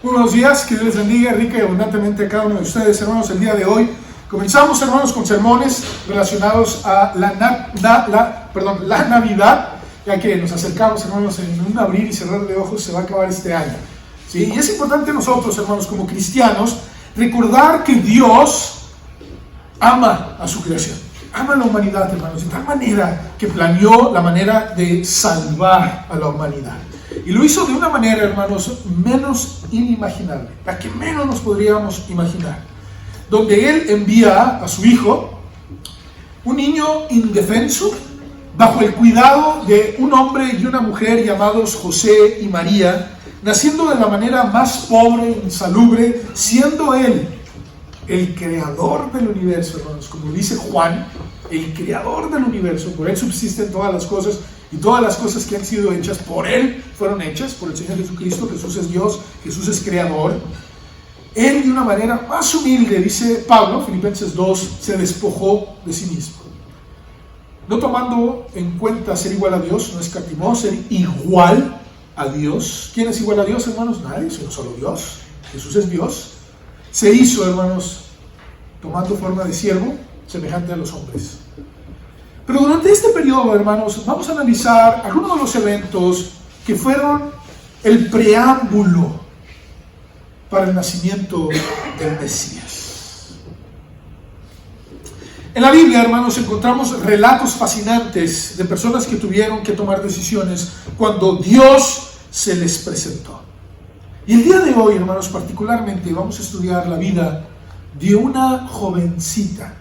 Muy buenos días, que Dios les bendiga rica y abundantemente a cada uno de ustedes, hermanos. El día de hoy comenzamos, hermanos, con sermones relacionados a la Navidad, ya que nos acercamos, hermanos, en un abrir y cerrar de ojos se va a acabar este año, ¿sí? Y es importante nosotros, hermanos, como cristianos, recordar que Dios ama a su creación, ama a la humanidad, hermanos, de tal manera que planeó la manera de salvar a la humanidad. Y lo hizo de una manera, hermanos, menos inimaginable, la que menos nos podríamos imaginar. Donde Él envía a su Hijo, un niño indefenso, bajo el cuidado de un hombre y una mujer llamados José y María, naciendo de la manera más pobre e insalubre, siendo Él el creador del universo, hermanos, como dice Juan, el creador del universo. Por Él subsisten todas las cosas, y todas las cosas que han sido hechas por Él fueron hechas, por el Señor Jesucristo. Jesús es Dios, Jesús es creador. Él, de una manera más humilde, dice Pablo, Filipenses 2, se despojó de sí mismo. No tomando en cuenta ser igual a Dios, no escatimó ser igual a Dios. ¿Quién es igual a Dios, hermanos? Nadie, sino solo Dios. Jesús es Dios. Se hizo, hermanos, tomando forma de siervo, semejante a los hombres. Pero durante este periodo, hermanos, vamos a analizar algunos de los eventos que fueron el preámbulo para el nacimiento del Mesías. En la Biblia, hermanos, encontramos relatos fascinantes de personas que tuvieron que tomar decisiones cuando Dios se les presentó. Y el día de hoy, hermanos, particularmente vamos a estudiar la vida de una jovencita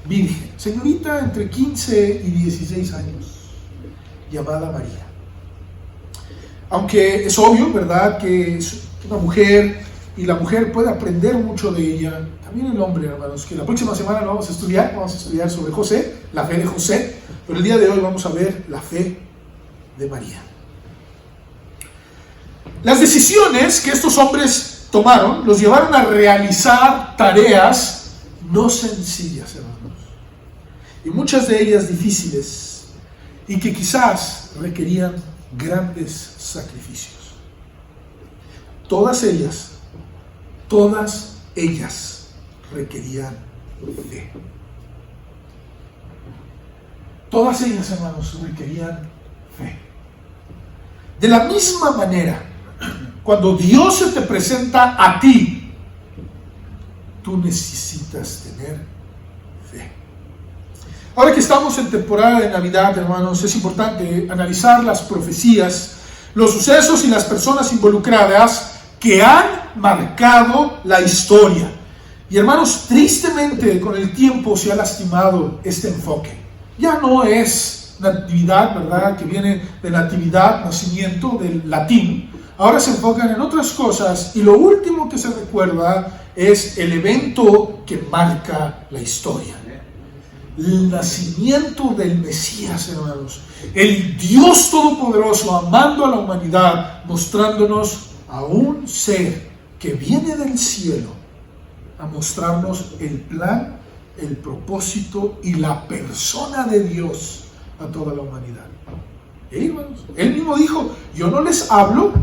virgen, señorita entre 15 y 16 años, llamada María. Aunque es obvio, ¿verdad?, que es una mujer y la mujer puede aprender mucho de ella, también el hombre, hermanos, que la próxima semana lo vamos a estudiar sobre José, la fe de José, pero el día de hoy vamos a ver la fe de María. Las decisiones que estos hombres tomaron los llevaron a realizar tareas no sencillas, hermanos, y muchas de ellas difíciles, y que quizás requerían grandes sacrificios. Todas ellas requerían fe. Todas ellas, hermanos, requerían fe. De la misma manera, cuando Dios se te presenta a ti, tú necesitas tener fe. Ahora que estamos en temporada de Navidad, hermanos, es importante analizar las profecías, los sucesos y las personas involucradas que han marcado la historia. Y, hermanos, tristemente con el tiempo se ha lastimado este enfoque. Ya no es natividad, ¿verdad?, que viene de natividad, nacimiento, del latín. Ahora se enfocan en otras cosas y lo último que se recuerda es el evento que marca la historia. El nacimiento del Mesías, hermanos. El Dios Todopoderoso amando a la humanidad, mostrándonos a un ser que viene del cielo a mostrarnos el plan, el propósito y la persona de Dios a toda la humanidad. Hermanos, Él mismo dijo: yo no les hablo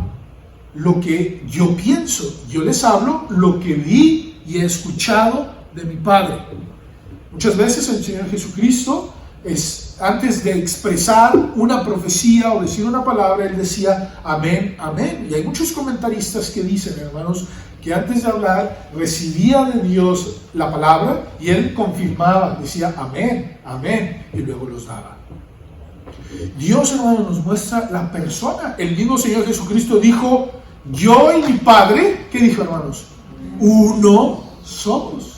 lo que yo pienso, yo les hablo lo que vi y he escuchado de mi Padre. Muchas veces el Señor Jesucristo, antes de expresar una profecía o decir una palabra, Él decía amén, amén. Y hay muchos comentaristas que dicen, hermanos, que antes de hablar recibía de Dios la palabra y Él confirmaba, decía amén, amén, y luego los daba. Dios, hermanos, nos muestra la persona. El mismo Señor Jesucristo dijo: yo y mi Padre, ¿qué dijo, hermanos? Uno somos.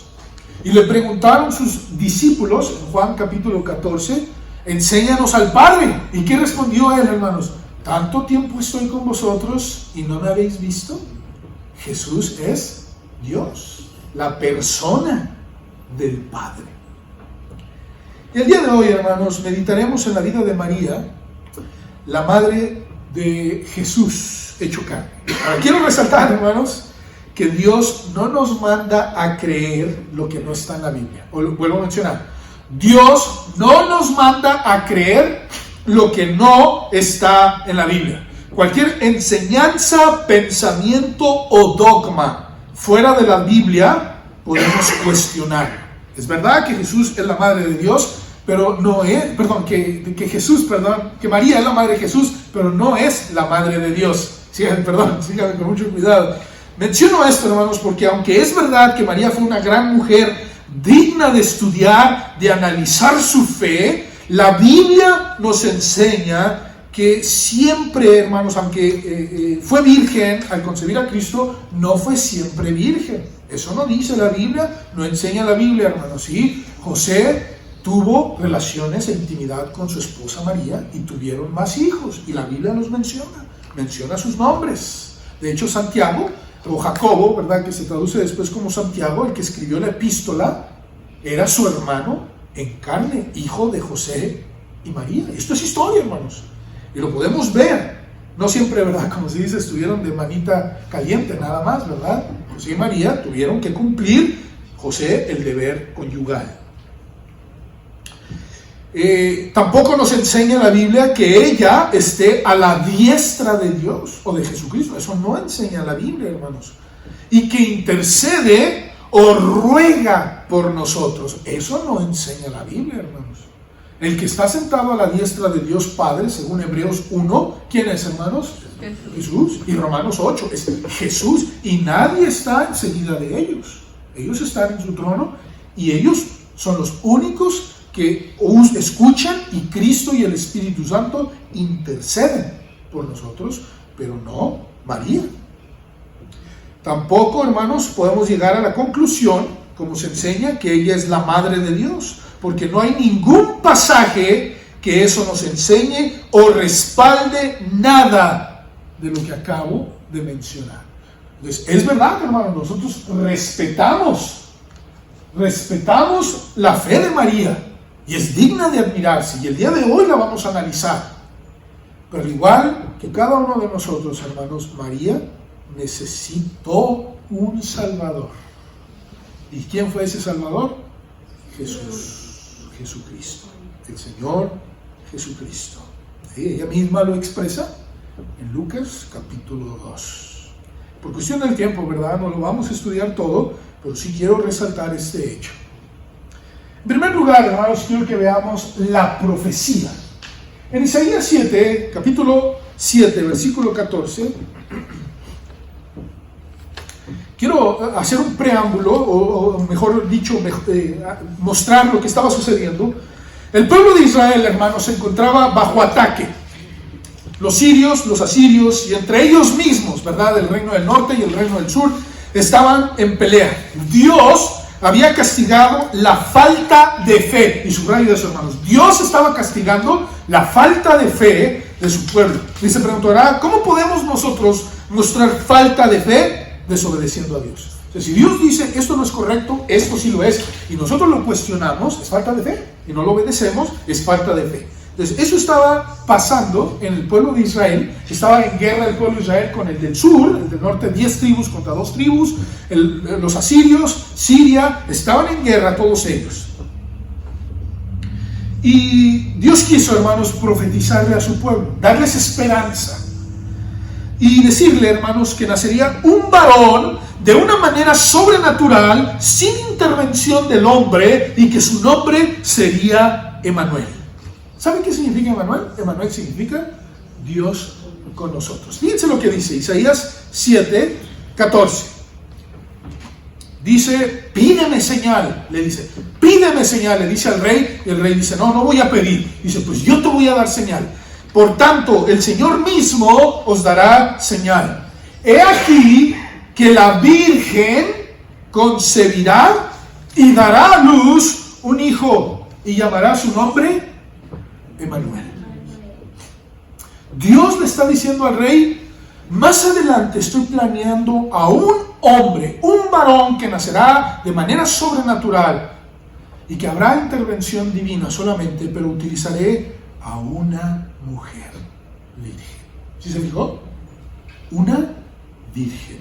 Y le preguntaron sus discípulos, en Juan capítulo 14, enséñanos al Padre. ¿Y qué respondió Él, hermanos? ¿Tanto tiempo estoy con vosotros y no me habéis visto? Jesús es Dios, la persona del Padre. Y el día de hoy, hermanos, meditaremos en la vida de María, la madre de Jesús hecho carne. Ahora, quiero resaltar, hermanos, que Dios no nos manda a creer lo que no está en la Biblia. Vuelvo a mencionar, Dios no nos manda a creer lo que no está en la Biblia. Cualquier enseñanza, pensamiento o dogma fuera de la Biblia podemos cuestionar. Es verdad que Jesús es la madre de Dios, pero no es, que María es la madre de Jesús, pero no es la madre de Dios. Síganme con mucho cuidado. Menciono esto, hermanos, porque aunque es verdad que María fue una gran mujer digna de estudiar, de analizar su fe, la Biblia nos enseña que siempre, hermanos, aunque fue virgen al concebir a Cristo, no fue siempre virgen. Eso no dice la Biblia, no enseña la Biblia, hermanos. Sí, José tuvo relaciones e intimidad con su esposa María y tuvieron más hijos, y la Biblia los menciona sus nombres. De hecho, Santiago, o Jacobo, ¿verdad?, que se traduce después como Santiago, el que escribió la epístola, era su hermano en carne, hijo de José y María. Esto es historia, hermanos, y lo podemos ver. No siempre, ¿verdad?, como se dice, estuvieron de manita caliente, nada más, ¿verdad? José y María tuvieron que cumplir, José, el deber conyugal. Tampoco nos enseña la Biblia que ella esté a la diestra de Dios o de Jesucristo. Eso no enseña la Biblia, hermanos. Y que intercede o ruega por nosotros. Eso no enseña la Biblia, hermanos. El que está sentado a la diestra de Dios Padre, según Hebreos 1, ¿quién es, hermanos? Jesús. Y Romanos 8, es Jesús. Y nadie está enseguida de ellos. Ellos están en su trono y ellos son los únicos que escuchan, y Cristo y el Espíritu Santo interceden por nosotros, pero no María. Tampoco, hermanos, podemos llegar a la conclusión, como se enseña, que ella es la madre de Dios, porque no hay ningún pasaje que eso nos enseñe o respalde nada de lo que acabo de mencionar. Entonces, es verdad, hermanos, nosotros respetamos la fe de María, y es digna de admirarse, y el día de hoy la vamos a analizar. Pero igual que cada uno de nosotros, hermanos, María necesitó un Salvador. ¿Y quién fue ese Salvador? Jesucristo, el Señor Jesucristo. Ella misma lo expresa en Lucas capítulo 2. Por cuestión del tiempo, ¿verdad?, no lo vamos a estudiar todo, pero sí quiero resaltar este hecho. En primer lugar, hermanos, quiero que veamos la profecía. En Isaías 7, capítulo 7, versículo 14, quiero hacer un preámbulo, o mejor dicho, mostrar lo que estaba sucediendo. El pueblo de Israel, hermanos, se encontraba bajo ataque. Los sirios, los asirios, y entre ellos mismos, ¿verdad?, el reino del norte y el reino del sur, estaban en pelea. Dios había castigado la falta de fe, y subrayo eso, hermanos. Dios estaba castigando la falta de fe de su pueblo. Y se preguntará, ¿cómo podemos nosotros mostrar falta de fe desobedeciendo a Dios? O sea, si Dios dice, esto no es correcto, esto sí lo es, y nosotros lo cuestionamos, es falta de fe, y no lo obedecemos, es falta de fe. Entonces, eso estaba pasando en el pueblo de Israel. Estaba en guerra el pueblo de Israel con el del sur, el del norte, 10 tribus contra 2 tribus. Los asirios, Siria, estaban en guerra todos ellos. Y Dios quiso, hermanos, profetizarle a su pueblo, darles esperanza. Y decirle, hermanos, que nacería un varón de una manera sobrenatural, sin intervención del hombre, y que su nombre sería Emmanuel. ¿Saben qué significa Emmanuel? Emmanuel significa Dios con nosotros. Fíjense lo que dice Isaías 7, 14. Dice, pídeme señal, le dice, pídeme señal, le dice al rey, y el rey dice, no voy a pedir. Dice, pues yo te voy a dar señal. Por tanto, el Señor mismo os dará señal. He aquí que la Virgen concebirá y dará a luz un hijo, y llamará su nombre Emmanuel. Dios le está diciendo al rey, más adelante estoy planeando a un hombre, un varón que nacerá de manera sobrenatural y que habrá intervención divina solamente, pero utilizaré a una mujer virgen. ¿Sí se fijó? Una virgen.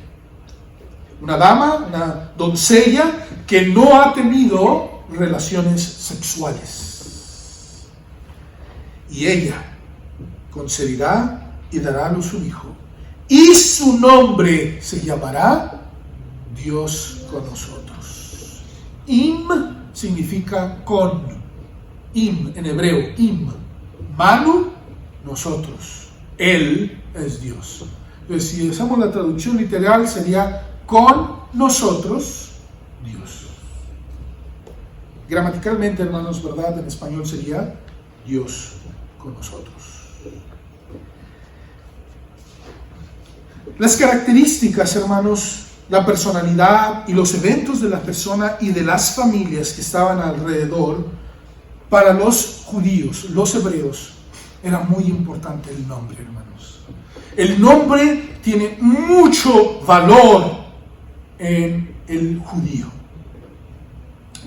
Una dama, una doncella que no ha tenido relaciones sexuales. Y ella concebirá y dará a luz un hijo, y su nombre se llamará Dios con nosotros. Im significa con. Im en hebreo, im. Manu, nosotros. Él es Dios. Entonces, si usamos la traducción literal, sería con nosotros, Dios. Gramaticalmente, hermanos, ¿verdad? En español sería Dios con nosotros. Las características, hermanos, la personalidad y los eventos de la persona y de las familias que estaban alrededor, para los judíos, los hebreos, era muy importante el nombre, hermanos. El nombre tiene mucho valor en el judío.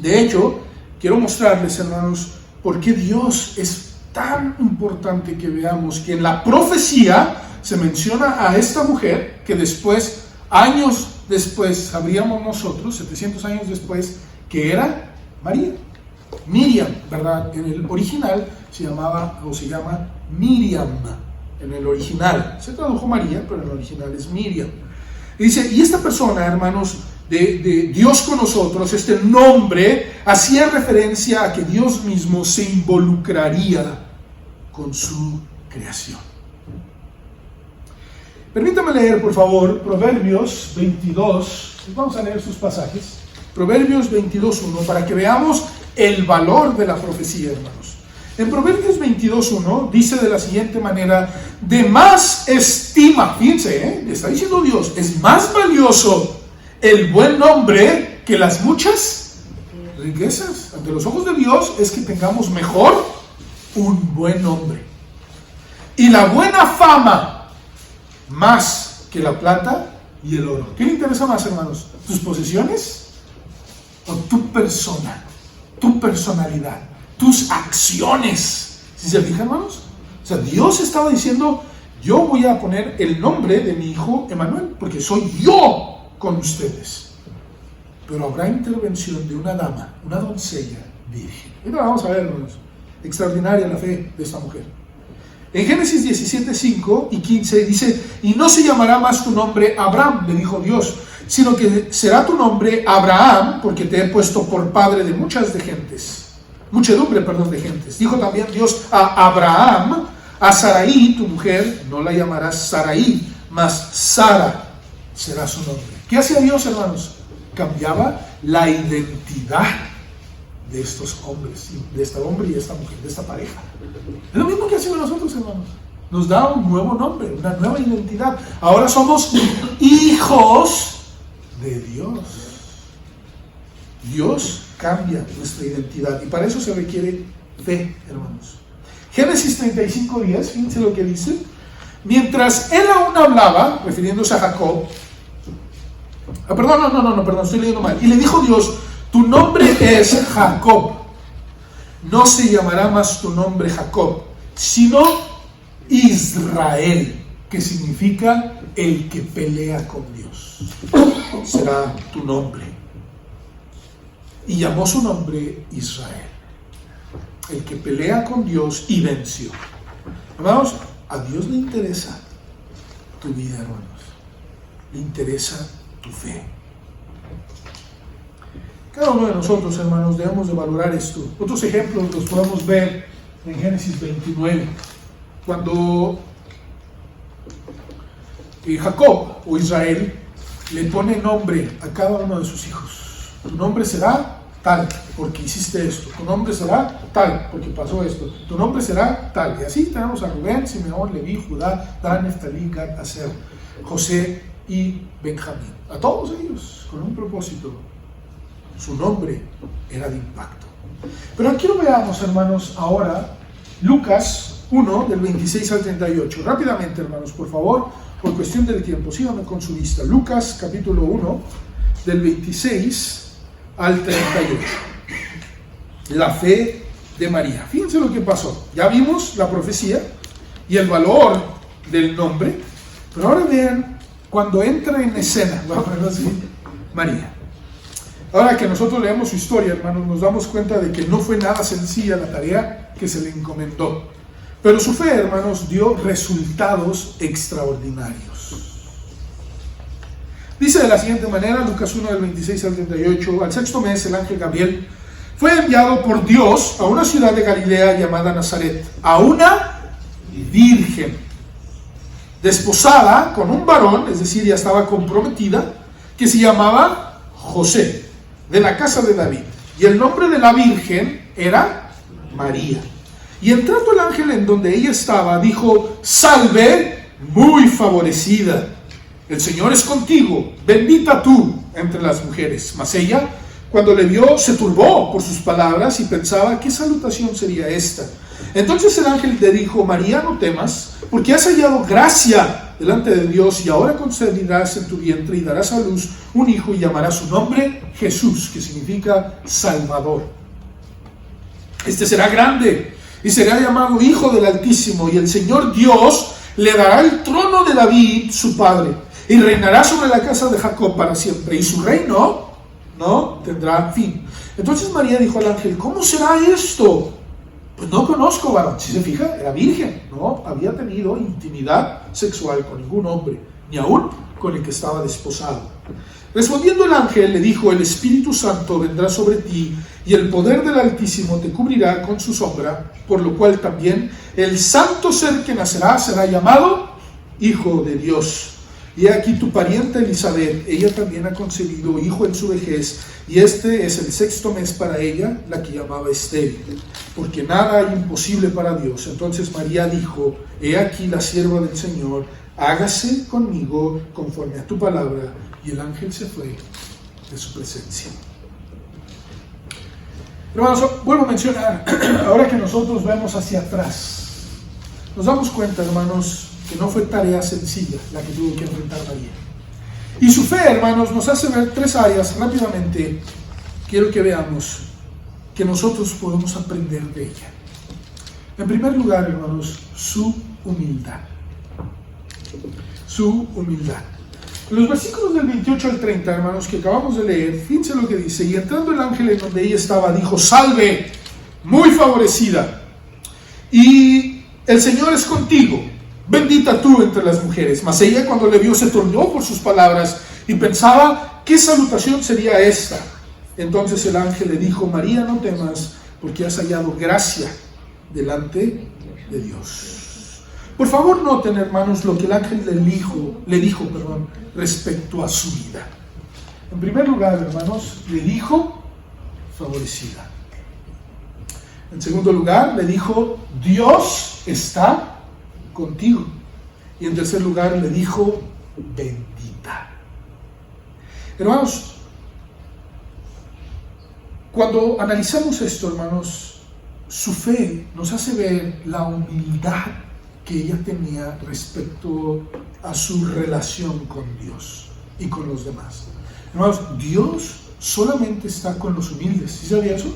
De hecho, quiero mostrarles, hermanos, por qué Dios es tan importante que veamos que en la profecía se menciona a esta mujer que después, años después, sabríamos nosotros, 700 años después, que era María. Miriam, ¿verdad? En el original se llamaba o se llama Miriam. En el original se tradujo María, pero en el original es Miriam. Y dice, y esta persona, hermanos, de Dios con nosotros, este nombre hacía referencia a que Dios mismo se involucraría con su creación. Permítame leer, por favor, Proverbios 22. Vamos a leer sus pasajes. Proverbios 22:1, para que veamos el valor de la profecía, hermanos. En Proverbios 22:1 dice de la siguiente manera: de más estima, fíjense, le está diciendo Dios, es más valioso el buen nombre que las muchas riquezas. Ante los ojos de Dios es que tengamos mejor un buen nombre. Y la buena fama más que la plata y el oro. ¿Qué le interesa más, hermanos? ¿Tus posesiones o tu persona? Tu personalidad, tus acciones. ¿Sí se fijan, hermanos? O sea, Dios estaba diciendo, yo voy a poner el nombre de mi hijo Emanuel, porque soy yo con ustedes. Pero habrá intervención de una dama, una doncella virgen. Ahora vamos a ver, hermanos. Extraordinaria la fe de esta mujer. En Génesis 17:5 y 15 dice, y no se llamará más tu nombre Abraham, le dijo Dios, sino que será tu nombre Abraham, porque te he puesto por padre de muchedumbre de gentes. Dijo también Dios a Abraham, a Sarai, tu mujer, no la llamarás Sarai, mas Sara será su nombre. ¿Qué hacía Dios, hermanos? Cambiaba la identidad de estos hombres, de este hombre y de esta mujer, de esta pareja. Es lo mismo que hacemos nosotros, hermanos. Nos da un nuevo nombre, una nueva identidad. Ahora somos hijos de Dios. Dios cambia nuestra identidad y para eso se requiere fe, hermanos. Génesis 35:10, fíjense lo que dice. Mientras él aún hablaba, refiriéndose a Jacob, perdón, estoy leyendo mal. Y le dijo Dios, tu nombre es Jacob, no se llamará más tu nombre Jacob, sino Israel, que significa el que pelea con Dios. Será tu nombre. Y llamó su nombre Israel, el que pelea con Dios y venció. Hermanos, a Dios le interesa tu vida, hermanos. Le interesa tu fe. Cada uno de nosotros, hermanos, debemos de valorar esto. Otros ejemplos los podemos ver en Génesis 29, cuando Jacob o Israel le pone nombre a cada uno de sus hijos. Tu nombre será tal, porque hiciste esto. Tu nombre será tal, porque pasó esto. Tu nombre será tal. Y así tenemos a Rubén, Simeón, Leví, Judá, Dan, Neftalí, Gad, Aser, José y Benjamín. A todos ellos, con un propósito. Su nombre era de impacto. Pero aquí lo veamos, hermanos, ahora, Lucas 1, del 26 al 38. Rápidamente, hermanos, por favor, por cuestión del tiempo, síganme con su vista. Lucas, capítulo 1, del 26 al 38. La fe de María. Fíjense lo que pasó. Ya vimos la profecía y el valor del nombre, pero ahora vean cuando entra en escena, vamos a ponerlo así, María. Ahora que nosotros leemos su historia, hermanos, nos damos cuenta de que no fue nada sencilla la tarea que se le encomendó. Pero su fe, hermanos, dio resultados extraordinarios. Dice de la siguiente manera, Lucas 1, del 26 al 38, al sexto mes el ángel Gabriel fue enviado por Dios a una ciudad de Galilea llamada Nazaret, a una virgen, desposada con un varón, es decir, ya estaba comprometida, que se llamaba José, de la casa de David. Y el nombre de la virgen era María. Y entrando el ángel en donde ella estaba, dijo: salve, muy favorecida, el Señor es contigo, bendita tú entre las mujeres. Mas ella, cuando le vio, se turbó por sus palabras y pensaba: ¿qué salutación sería esta? Entonces el ángel le dijo: María, no temas, porque has hallado gracia delante de Dios, y ahora concebirás en tu vientre y darás a luz un hijo y llamarás su nombre Jesús, que significa Salvador. Este será grande y será llamado Hijo del Altísimo, y el Señor Dios le dará el trono de David, su padre, y reinará sobre la casa de Jacob para siempre, y su reino no tendrá fin. Entonces María dijo al ángel: ¿cómo será esto? Pues no conozco varón. Si se fija, era virgen, no había tenido intimidad sexual con ningún hombre, ni aún con el que estaba desposado. Respondiendo el ángel le dijo: el Espíritu Santo vendrá sobre ti, y el poder del Altísimo te cubrirá con su sombra, por lo cual también el santo ser que nacerá será llamado Hijo de Dios. Y aquí tu pariente Elizabeth, ella también ha concebido hijo en su vejez, y este es el sexto mes para ella, la que llamaba estéril, porque nada hay imposible para Dios. Entonces María dijo: he aquí la sierva del Señor, hágase conmigo conforme a tu palabra. Y el ángel se fue de su presencia. Hermanos, vuelvo a mencionar, ahora que nosotros vemos hacia atrás, nos damos cuenta, hermanos, que no fue tarea sencilla la que tuvo que enfrentar María. Y su fe, hermanos, nos hace ver tres áreas rápidamente. Quiero que veamos que nosotros podemos aprender de ella. En primer lugar, hermanos, su humildad. Su humildad. En los versículos del 28 al 30, hermanos, que acabamos de leer, fíjense lo que dice: y entrando el ángel en donde ella estaba, dijo: salve, muy favorecida, y el Señor es contigo, bendita tú entre las mujeres. Mas ella, cuando le vio, se turbó por sus palabras y pensaba: ¿qué salutación sería esta? Entonces el ángel le dijo: María, no temas, porque has hallado gracia delante de Dios. Por favor, noten, hermanos, lo que el ángel le dijo, respecto a su vida. En primer lugar, hermanos, le dijo: favorecida. En segundo lugar, le dijo: Dios está contigo. Y en tercer lugar, le dijo: bendita. Hermanos, cuando analizamos esto, hermanos, su fe nos hace ver la humildad que ella tenía respecto a su relación con Dios y con los demás. Hermanos, Dios solamente está con los humildes. ¿Sí sabía eso?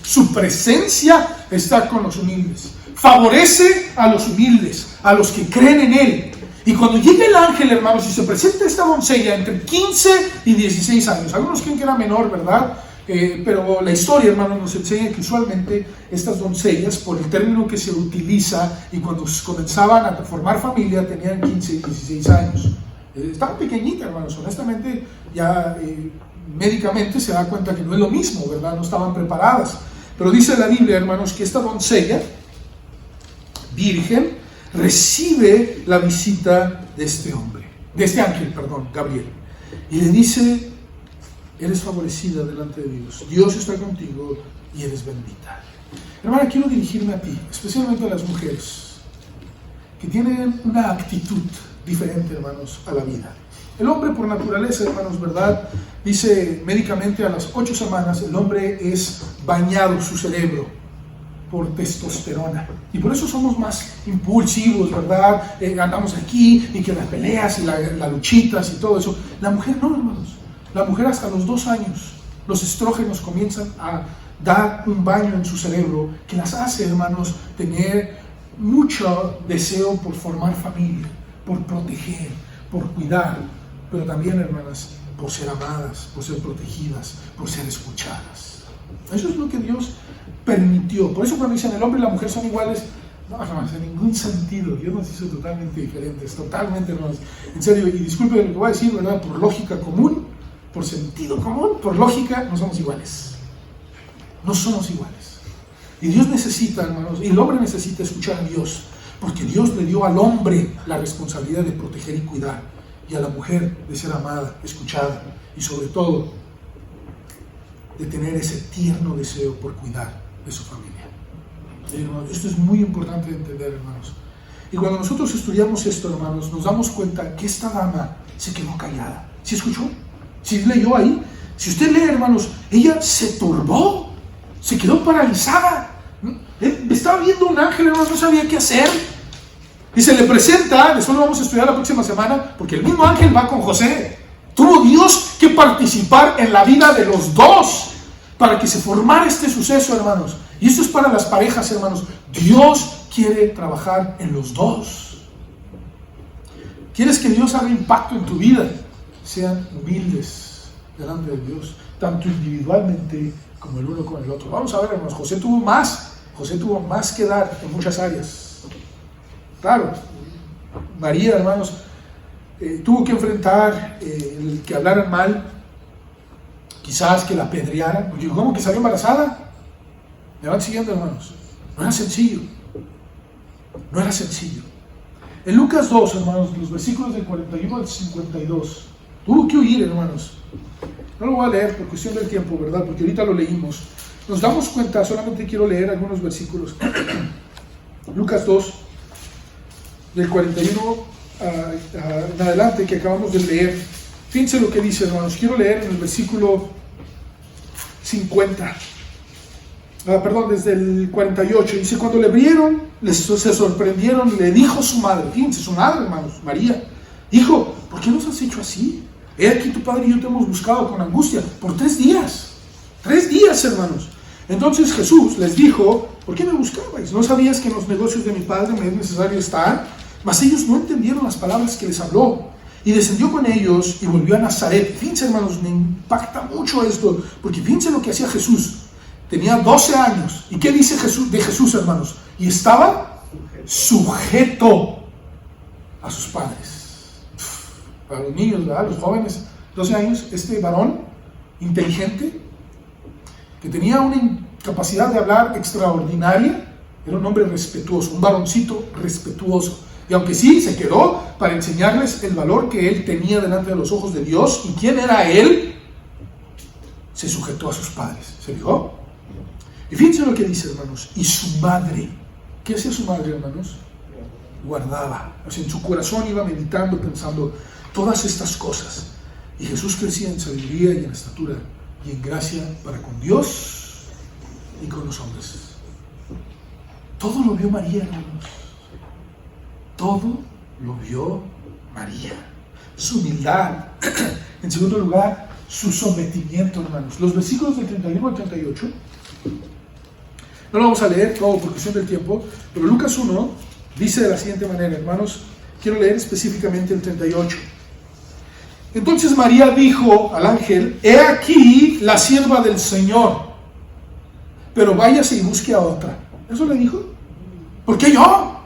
Su presencia está con los humildes. Favorece a los humildes, a los que creen en Él. Y cuando llega el ángel, hermanos, y se presenta esta doncella entre 15 y 16 años, algunos creen que era menor, ¿verdad? Pero la historia, hermanos, nos enseña que usualmente estas doncellas, por el término que se utiliza, y cuando comenzaban a formar familia, tenían 15 y 16 años. Estaban pequeñitas, hermanos. Honestamente, ya médicamente se da cuenta que no es lo mismo, ¿verdad? No estaban preparadas. Pero dice la Biblia, hermanos, que esta doncella, virgen, recibe la visita de este ángel, Gabriel. Y le dice: eres favorecida delante de Dios, Dios está contigo y eres bendita. Hermana, quiero dirigirme a ti, especialmente a las mujeres, que tienen una actitud diferente, hermanos, a la vida. El hombre por naturaleza, hermanos, ¿verdad? Dice médicamente a las 8 semanas el hombre es bañado su cerebro por testosterona. Y por eso somos más impulsivos, ¿verdad? Andamos aquí y que las peleas y las luchitas y todo eso. La mujer no, hermanos. La mujer hasta los 2 años, los estrógenos comienzan a dar un baño en su cerebro que las hace, hermanos, tener mucho deseo por formar familia, por proteger, por cuidar, pero también, hermanas, por ser amadas, por ser protegidas, por ser escuchadas. Eso es lo que Dios permitió. Por eso cuando dicen el hombre y la mujer son iguales, No, hermanos, en ningún sentido. Dios nos hizo totalmente diferentes, totalmente, hermanos. En serio, y disculpen lo que voy a decir, ¿verdad? Por lógica común, por sentido común, por lógica, no somos iguales. No somos iguales. Y Dios necesita, hermanos, y el hombre necesita escuchar a Dios, porque Dios le dio al hombre la responsabilidad de proteger y cuidar, y a la mujer de ser amada, escuchada, y sobre todo, de tener ese tierno deseo por cuidar de su familia. Hermanos, esto es muy importante de entender, hermanos. Y cuando nosotros estudiamos esto, hermanos, nos damos cuenta que esta dama se quedó callada. ¿Sí escuchó? ¿Sí leyó ahí? Si usted lee, hermanos, ella se turbó, se quedó paralizada. Estaba viendo un ángel, hermanos, no sabía qué hacer. Y se le presenta, después lo vamos a estudiar la próxima semana, porque el mismo ángel va con José. Tuvo Dios que participar en la vida de los dos para que se formara este suceso, hermanos. Y esto es para las parejas, hermanos. Dios quiere trabajar en los dos. ¿Quieres que Dios haga impacto en tu vida? Sean humildes delante de Dios, tanto individualmente como el uno con el otro. Vamos a ver, hermanos, José tuvo más que dar en muchas áreas. Claro, María, hermanos, tuvo que enfrentar el que hablaran mal, quizás que la apedrearan, porque ¿cómo que salió embarazada? Me van siguiendo, hermanos. No era sencillo. No era sencillo. En Lucas 2, hermanos, los versículos del 41 al 52, tuvo que huir, hermanos. No lo voy a leer por cuestión del tiempo, ¿verdad? Porque ahorita lo leímos. Nos damos cuenta, solamente quiero leer algunos versículos. Lucas 2, del 41 en adelante, que acabamos de leer. Fíjense lo que dice, hermanos. Quiero leer en el versículo 50. Desde el 48. Dice, cuando le vieron, se sorprendieron y le dijo su madre. Fíjense, su madre, hermanos, María. Hijo, ¿por qué nos has hecho así? He aquí tu padre y yo te hemos buscado con angustia por 3 días. 3 días, hermanos. Entonces Jesús les dijo, ¿por qué me buscabais? ¿No sabías que en los negocios de mi padre me es necesario estar? Mas ellos no entendieron las palabras que les habló. Y descendió con ellos y volvió a Nazaret. Fíjense, hermanos, me impacta mucho esto, porque fíjense lo que hacía Jesús. Tenía 12 años. ¿Y qué dice de Jesús, hermanos? Y estaba sujeto a sus padres. Para los niños, ¿verdad? Los jóvenes, 12 años, este varón inteligente, que tenía una capacidad de hablar extraordinaria, era un hombre respetuoso, un varoncito respetuoso. Y aunque sí, se quedó para enseñarles el valor que él tenía delante de los ojos de Dios y quién era él, se sujetó a sus padres. ¿Se fijó? Y fíjense lo que dice, hermanos. Y su madre, ¿qué hacía su madre, hermanos? Guardaba. O sea, en su corazón iba meditando, pensando todas estas cosas. Y Jesús crecía en sabiduría y en estatura y en gracia para con Dios y con los hombres. Todo lo vio María, hermanos. Todo lo vio María. Su humildad. En segundo lugar, su sometimiento, hermanos. Los versículos del 31 al 38, no lo vamos a leer todo por cuestión del tiempo, pero Lucas 1 dice de la siguiente manera, hermanos. Quiero leer específicamente el 38. Entonces María dijo al ángel, he aquí la sierva del Señor, pero váyase y busque a otra. ¿Eso le dijo? ¿Por qué yo?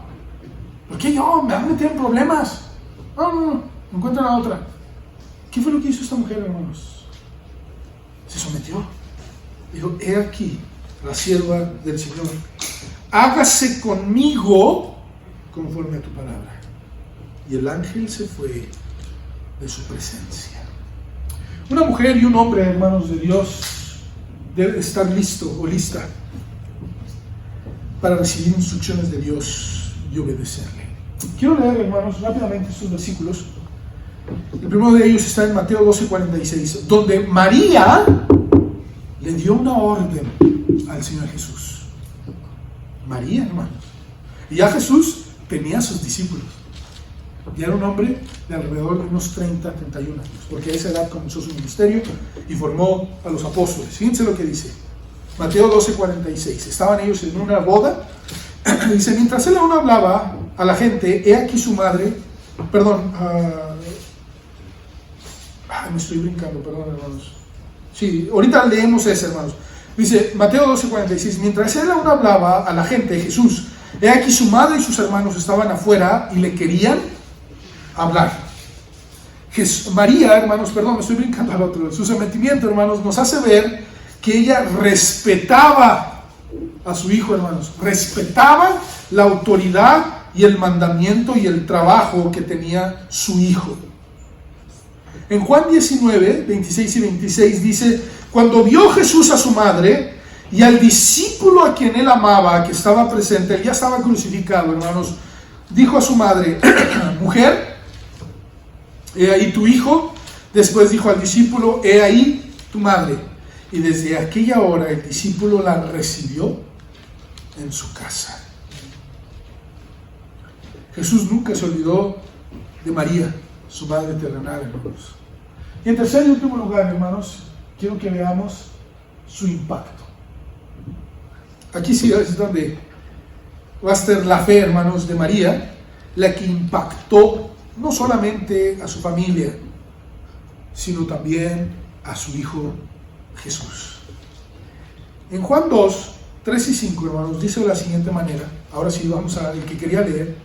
¿Por qué yo? Me van a meter en problemas. No, encuentran a otra. ¿Qué fue lo que hizo esta mujer, hermanos? Se sometió. Dijo, he aquí la sierva del Señor. Hágase conmigo conforme a tu palabra. Y el ángel se fue de su presencia. Una mujer y un hombre, hermanos de Dios, debe estar listo o lista para recibir instrucciones de Dios y obedecerle. Quiero leer, hermanos, rápidamente estos versículos. El primero de ellos está en Mateo 12:46, donde María le dio una orden al Señor Jesús. María, hermanos. Y ya Jesús tenía a sus discípulos. Ya era un hombre de alrededor de unos 30, 31 años, porque a esa edad comenzó su ministerio y formó a los apóstoles. Fíjense lo que dice Mateo 12:46. Estaban ellos en una boda. Dice, mientras él aún hablaba a la gente, he aquí su madre, me estoy brincando, perdón, hermanos. Sí, ahorita leemos eso, hermanos. Dice Mateo 12:46, mientras él aún hablaba a la gente, Jesús, He aquí su madre y sus hermanos estaban afuera y le querían hablar. María, hermanos, perdón, me estoy brincando al otro. Su sometimiento, hermanos, nos hace ver que ella respetaba a su hijo, hermanos. Respetaba la autoridad y el mandamiento y el trabajo que tenía su hijo. En Juan 19, 26 y 26 dice: cuando vio Jesús a su madre y al discípulo a quien él amaba, que estaba presente, él ya estaba crucificado, hermanos, dijo a su madre: mujer, he ahí tu hijo. Después dijo al discípulo: he ahí tu madre. Y desde aquella hora el discípulo la recibió en su casa. Jesús nunca se olvidó de María, su madre terrenal, hermanos. Y en tercer y último lugar, hermanos, quiero que veamos su impacto. Aquí sí es donde va a estar la fe, hermanos, de María, la que impactó no solamente a su familia, sino también a su hijo Jesús. En Juan 2, 3 y 5, hermanos, dice de la siguiente manera. Ahora sí, vamos a el que quería leer.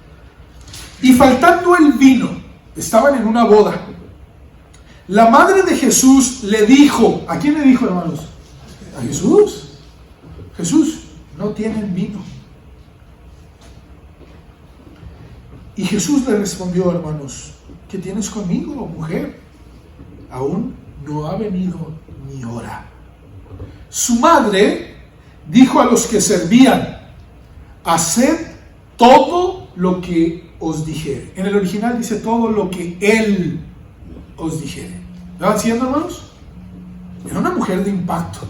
Y faltando el vino, estaban en una boda. La madre de Jesús le dijo, ¿a quién le dijo, hermanos? A Jesús. Jesús, no tienen vino. Y Jesús le respondió, hermanos: ¿qué tienes conmigo, mujer? Aún no ha venido mi hora. Su madre dijo a los que servían: haced todo lo que os dijere. En el original dice todo lo que él os dijere. ¿Me van siguiendo, hermanos? Era una mujer de impacto.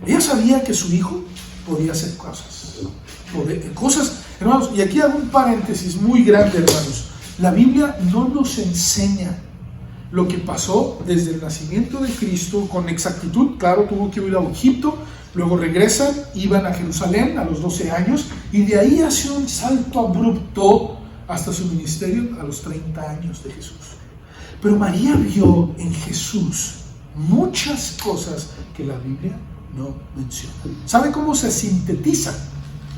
Ella sabía que su hijo podía hacer cosas, hermanos. Y aquí hago un paréntesis muy grande, hermanos. La Biblia no nos enseña lo que pasó desde el nacimiento de Cristo con exactitud. Claro, tuvo que ir a Egipto, luego regresan, iban a Jerusalén a los 12 años y de ahí hace un salto abrupto hasta su ministerio a los 30 años de Jesús. Pero María vio en Jesús muchas cosas que la Biblia no menciona. ¿Sabe cómo se sintetiza?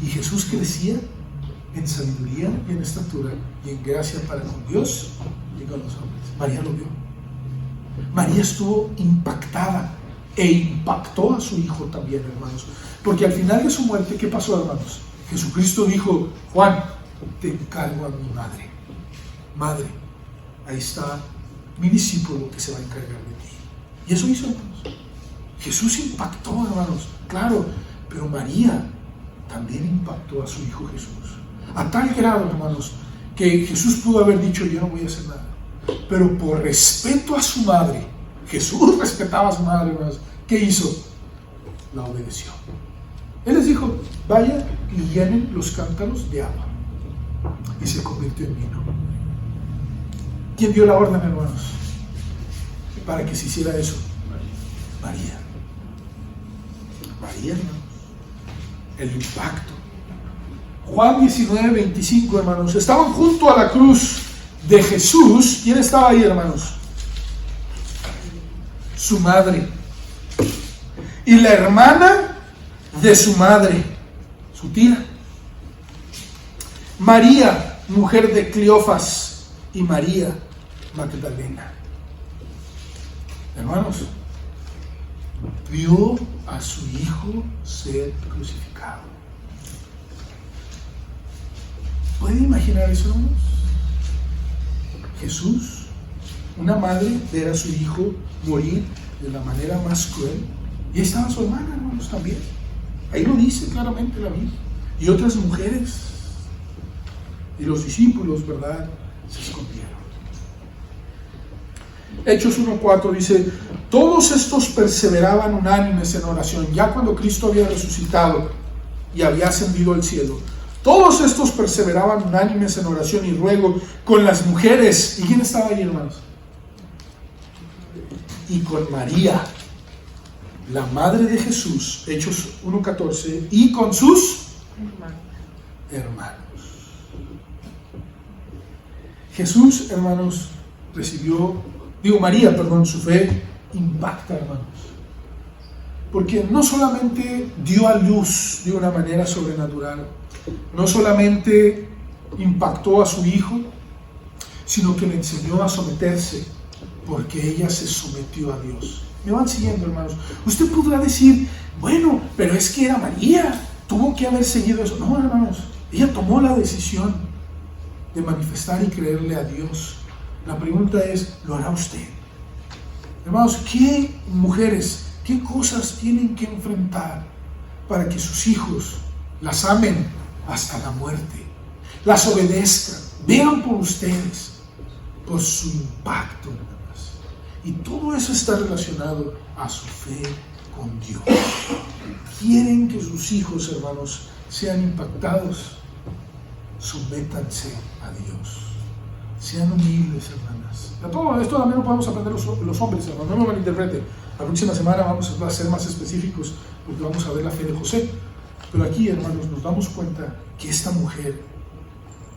Y Jesús crecía en sabiduría y en estatura y en gracia para con Dios y con los hombres. María lo vio. María estuvo impactada e impactó a su hijo también, hermanos. Porque al final de su muerte, ¿qué pasó, hermanos? Jesucristo dijo: Juan, te encargo a mi madre. Madre, ahí está mi discípulo que se va a encargar de ti. Y eso hizo, hermanos. Jesús impactó, hermanos, claro, pero María también impactó a su hijo Jesús. A tal grado, hermanos, que Jesús pudo haber dicho: yo no voy a hacer nada. Pero por respeto a su madre, Jesús respetaba a su madre, hermanos. ¿Qué hizo? La obedeció. Él les dijo: vayan y llenen los cántaros de agua. Y se convirtió en vino. ¿Quién dio la orden, hermanos, para que se hiciera eso? María. María, hermanos. El impacto. Juan 19, 25, hermanos. Estaban junto a la cruz de Jesús. ¿Quién estaba ahí, hermanos? Su madre. Y la hermana de su madre, su tía. María, mujer de Cleofas, y María Magdalena. Hermanos, vio a su hijo ser crucificado. ¿Pueden imaginar eso, hermanos? Jesús, una madre, ver a su hijo morir de la manera más cruel. Y ahí estaba su hermana, hermanos, también. Ahí lo dice claramente la Biblia. Y otras mujeres. Y los discípulos, ¿verdad?, se escondieron. Hechos 1:4 dice: todos estos perseveraban unánimes en oración. Ya cuando Cristo había resucitado y había ascendido al cielo, todos estos perseveraban unánimes en oración y ruego con las mujeres. ¿Y quién estaba ahí, hermanos? Y con María, la madre de Jesús, Hechos 1:14, y con sus hermanos. Jesús, hermanos, María, su fe impacta, hermanos. Porque no solamente dio a luz de una manera sobrenatural, no solamente impactó a su hijo, sino que le enseñó a someterse, porque ella se sometió a Dios. ¿Me van siguiendo, hermanos? Usted podrá decir, bueno, pero es que era María, tuvo que haber seguido eso. No, hermanos, ella tomó la decisión de manifestar y creerle a Dios. La pregunta es, ¿lo hará usted? Hermanos, ¿qué mujeres, qué cosas tienen que enfrentar para que sus hijos las amen hasta la muerte, las obedezcan, vean por ustedes, por su impacto nada más? Y todo eso está relacionado a su fe con Dios. Quieren que sus hijos, hermanos, sean impactados, sométanse a Dios. Sean humildes, hermanas. Todo esto también lo podemos aprender los hombres, hermanos. No me malinterpreten. La próxima semana vamos a ser más específicos porque vamos a ver la fe de José. Pero aquí, hermanos, nos damos cuenta que esta mujer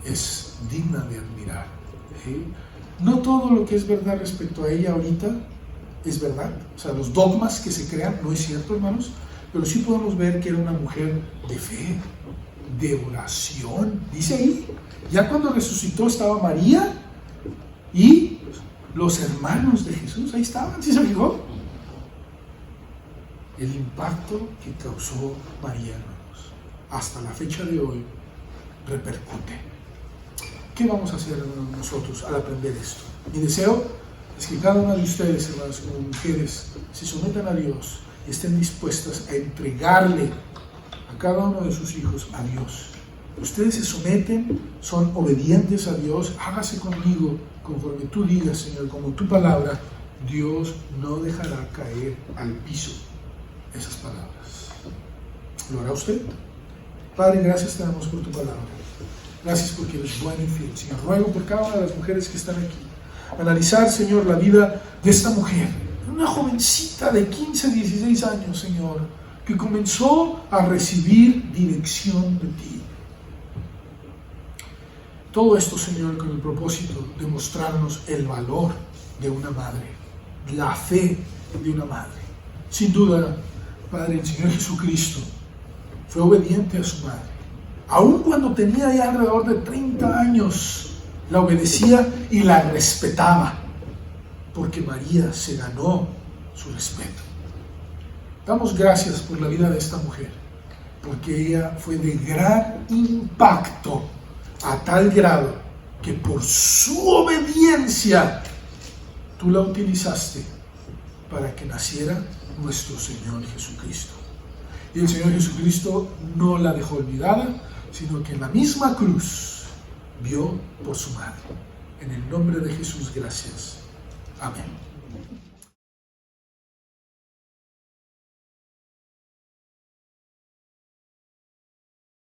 es digna de admirar. ¿Sí? No todo lo que es verdad respecto a ella ahorita es verdad. O sea, los dogmas que se crean no es cierto, hermanos. Pero sí podemos ver que era una mujer de fe, de oración. Dice ahí, ya cuando resucitó estaba María y los hermanos de Jesús, ahí estaban, ¿sí se fijó? El impacto que causó María, hermanos, hasta la fecha de hoy repercute. ¿Qué vamos a hacer, hermanos, nosotros al aprender esto? Mi deseo es que cada una de ustedes, hermanos, como mujeres, se sometan a Dios y estén dispuestas a entregarle a cada uno de sus hijos a Dios. Ustedes se someten, son obedientes a Dios. Hágase conmigo conforme tú digas, Señor, como tu palabra. Dios no dejará caer al piso esas palabras. ¿Lo hará usted? Padre, gracias te damos por tu palabra. Gracias porque eres bueno y fiel. Señor, ruego por cada una de las mujeres que están aquí. Analizar, Señor, la vida de esta mujer. Una jovencita de 15, 16 años, Señor, que comenzó a recibir dirección de ti. Todo esto, Señor, con el propósito de mostrarnos el valor de una madre, la fe de una madre. Sin duda, Padre, el Señor Jesucristo fue obediente a su madre. Aun cuando tenía ya alrededor de 30 años, la obedecía y la respetaba, porque María se ganó su respeto. Damos gracias por la vida de esta mujer, porque ella fue de gran impacto, a tal grado que por su obediencia tú la utilizaste para que naciera nuestro Señor Jesucristo. Y el Señor Jesucristo no la dejó olvidada, sino que en la misma cruz vio por su madre. En el nombre de Jesús, gracias. Amén.